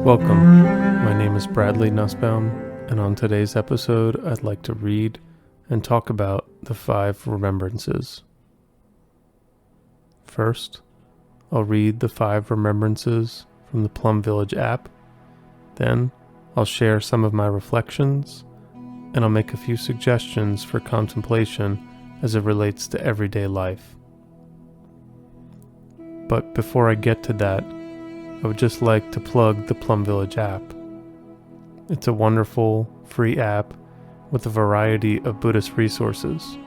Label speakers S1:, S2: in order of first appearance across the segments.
S1: Welcome, my name is Bradley Nussbaum, and on today's episode I'd like to read and talk about the Five Remembrances. First, I'll read the Five Remembrances from the Plum Village app, then I'll share some of my reflections, and I'll make a few suggestions for contemplation as it relates to everyday life. But before I get to that, I would just like to plug the Plum Village app. It's a wonderful, free app with a variety of Buddhist resources.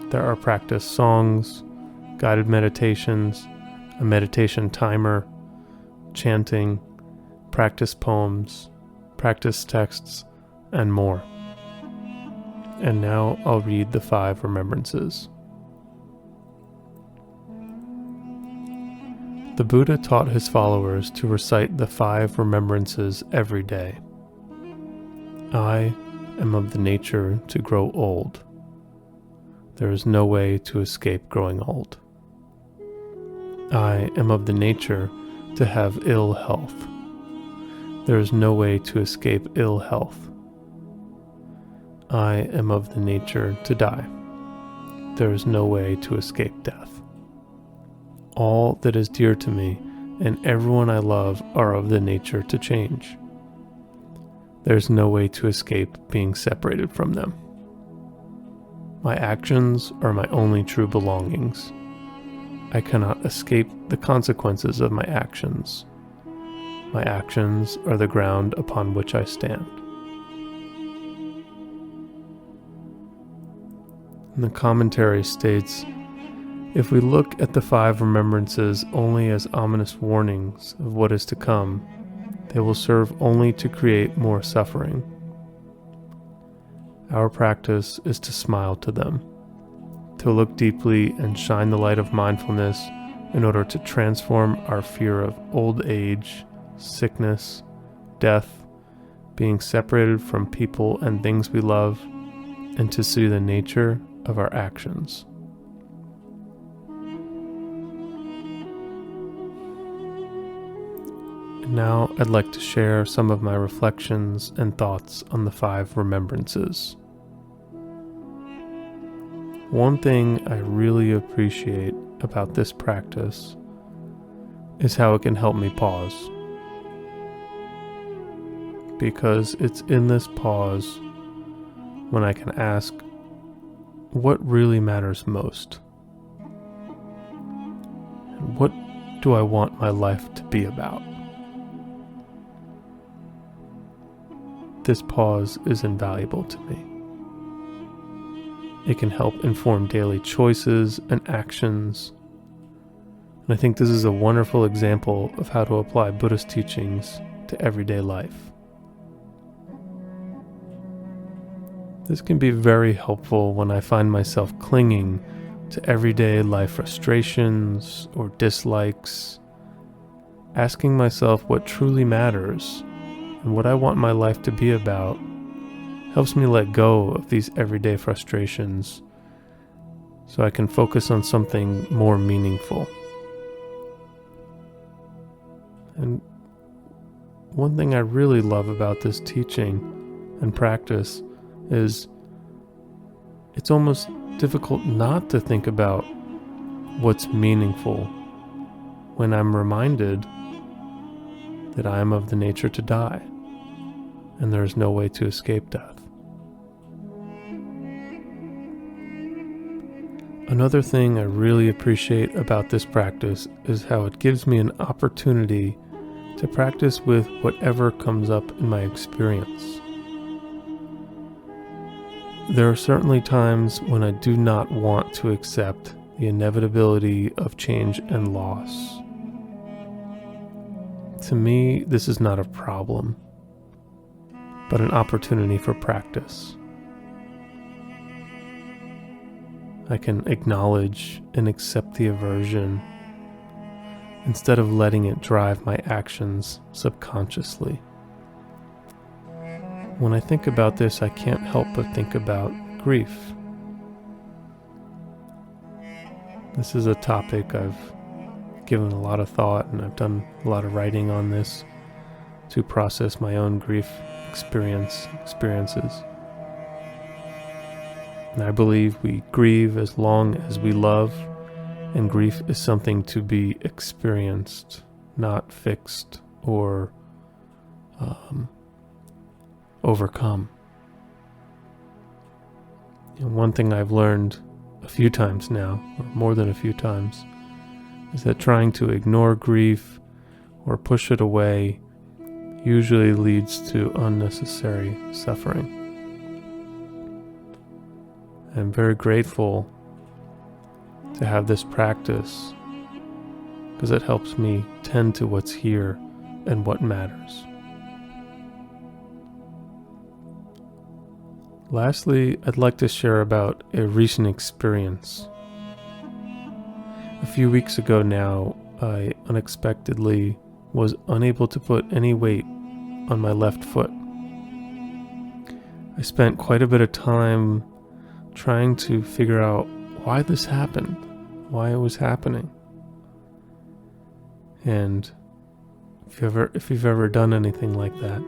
S1: There are practice songs, guided meditations, a meditation timer, chanting, practice poems, practice texts, and more. And now I'll read the Five Remembrances. The Buddha taught his followers to recite the Five Remembrances every day. I am of the nature to grow old. There is no way to escape growing old. I am of the nature to have ill health. There is no way to escape ill health. I am of the nature to die. There is no way to escape death. All that is dear to me and everyone I love are of the nature to change. There is no way to escape being separated from them. My actions are my only true belongings. I cannot escape the consequences of my actions. My actions are the ground upon which I stand. And the commentary states, if we look at the Five Remembrances only as ominous warnings of what is to come, they will serve only to create more suffering. Our practice is to smile to them, to look deeply and shine the light of mindfulness in order to transform our fear of old age, sickness, death, being separated from people and things we love, and to see the nature of our actions. Now I'd like to share some of my reflections and thoughts on the Five Remembrances. One thing I really appreciate about this practice is how it can help me pause. Because it's in this pause when I can ask, what really matters most? And what do I want my life to be about? This pause is invaluable to me. It can help inform daily choices and actions. And I think this is a wonderful example of how to apply Buddhist teachings to everyday life. This can be very helpful when I find myself clinging to everyday life frustrations or dislikes, asking myself what truly matters and what I want my life to be about helps me let go of these everyday frustrations so I can focus on something more meaningful. And one thing I really love about this teaching and practice is it's almost difficult not to think about what's meaningful when I'm reminded that I am of the nature to die, and there is no way to escape death. Another thing I really appreciate about this practice is how it gives me an opportunity to practice with whatever comes up in my experience. There are certainly times when I do not want to accept the inevitability of change and loss. To me, this is not a problem, but an opportunity for practice. I can acknowledge and accept the aversion instead of letting it drive my actions subconsciously. When I think about this, I can't help but think about grief. This is a topic I've given a lot of thought, and I've done a lot of writing on this to process my own grief experiences. And I believe we grieve as long as we love, and grief is something to be experienced, not fixed or overcome. And one thing I've learned a few times now, or more than a few times, is that trying to ignore grief or push it away usually leads to unnecessary suffering. I'm very grateful to have this practice because it helps me tend to what's here and what matters. Lastly, I'd like to share about a recent experience. A few weeks ago now, I unexpectedly was unable to put any weight on my left foot. I spent quite a bit of time trying to figure out why this happened, why it was happening. And if you've ever done anything like that,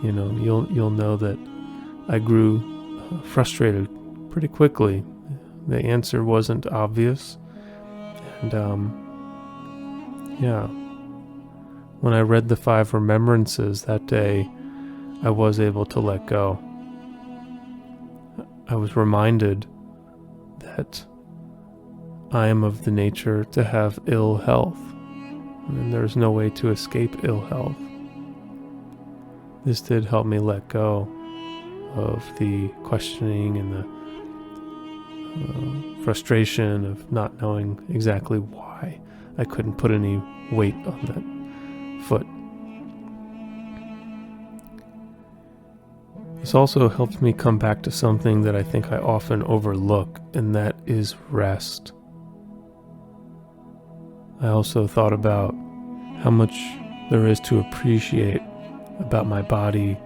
S1: you'll know that I grew frustrated pretty quickly. The answer wasn't obvious, and when I read the Five Remembrances that day, I was able to let go. I was reminded that I am of the nature to have ill health, and there's no way to escape ill health. This did help me let go of the questioning and the frustration of not knowing exactly why I couldn't put any weight on that foot. This also helped me come back to something that I think I often overlook, and that is rest. I also thought about how much there is to appreciate about my body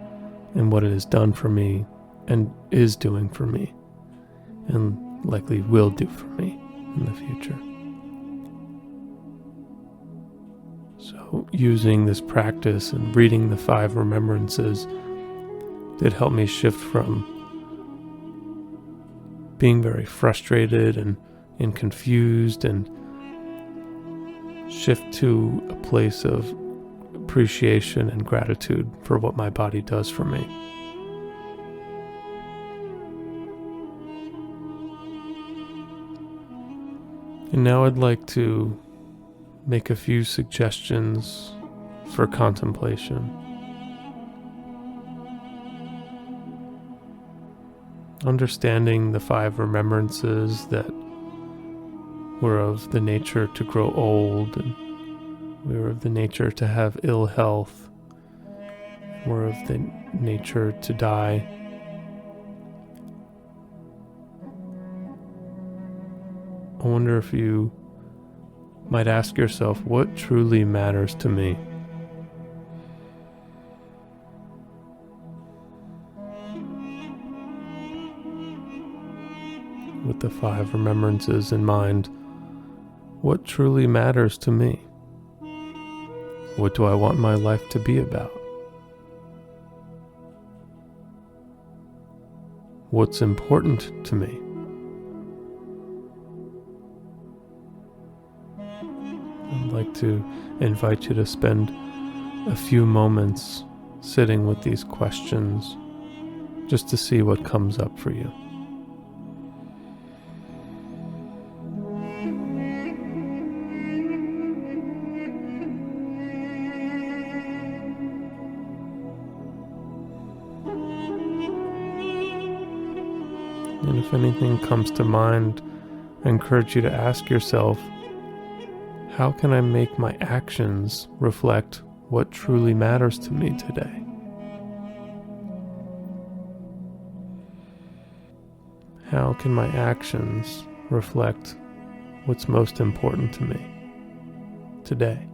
S1: and what it has done for me and is doing for me and likely will do for me in the future. So using this practice and reading the Five Remembrances did help me shift from being very frustrated and confused and shift to a place of appreciation and gratitude for what my body does for me. And now I'd like to make a few suggestions for contemplation. Understanding the Five Remembrances that we're of the nature to grow old, and we're of the nature to have ill health, we're of the nature to die. I wonder if you might ask yourself, what truly matters to me? With the Five Remembrances in mind, what truly matters to me? What do I want my life to be about? What's important to me? I'd like to invite you to spend a few moments sitting with these questions just to see what comes up for you. And if anything comes to mind, I encourage you to ask yourself, how can I make my actions reflect what truly matters to me today? How can my actions reflect what's most important to me today?